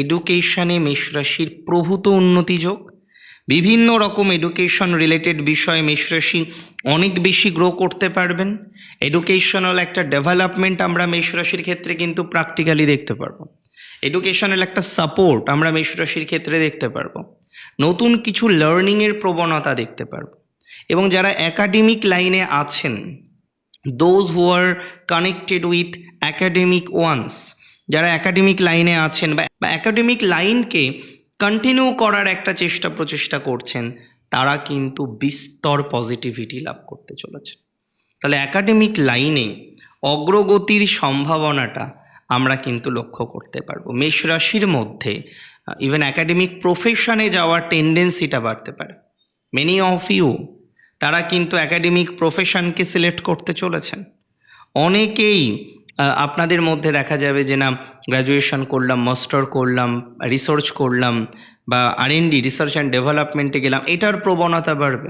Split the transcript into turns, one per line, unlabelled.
এডুকেশনে মেষ রাশির প্রভূত উন্নতি যোগ। বিভিন্ন রকম এডুকেশন রিলেটেড বিষয়ে মেষ রাশি অনেক বেশি গ্রো করতে পারবেন। এডুকেশনাল একটা ডেভেলপমেন্ট আমরা মেষ রাশির ক্ষেত্রে কিন্তু প্র্যাকটিক্যালি দেখতে পারবো। এডুকেশনাল একটা সাপোর্ট আমরা মেষ রাশির ক্ষেত্রে দেখতে পারবো। নতুন কিছু লার্নিংয়ের প্রবণতা দেখতে পারবো। এবং যারা একাডেমিক লাইনে আছেন, those who are connected with academic ones, যারা একাডেমিক লাইনে আছেন বা একাডেমিক লাইনকে কন্টিনিউ করার একটা প্রচেষ্টা করছেন, তারা কিন্তু বিস্তর পজিটিভিটি লাভ করতে চলেছে। তাহলে একাডেমিক লাইনে অগ্রগতির সম্ভাবনাটা আমরা কিন্তু লক্ষ্য করতে পারবো। মেষ রাশির মধ্যে ইভেন একাডেমিক প্রফেশনে যাওয়ার টেন্ডেন্সিটা বাড়তে পারে। মেনি অফ ইউ তারা কিন্তু একাডেমিক প্রফেশনকে সিলেক্ট করতে চলেছেন। অনেকেই আপনাদের মধ্যে দেখা যাবে যে না, গ্র্যাজুয়েশন করলাম, মাস্টার করলাম, রিসার্চ করলাম বা R&D রিসার্চ অ্যান্ড ডেভেলপমেন্টে গেলাম, এটার প্রবণতা বাড়বে।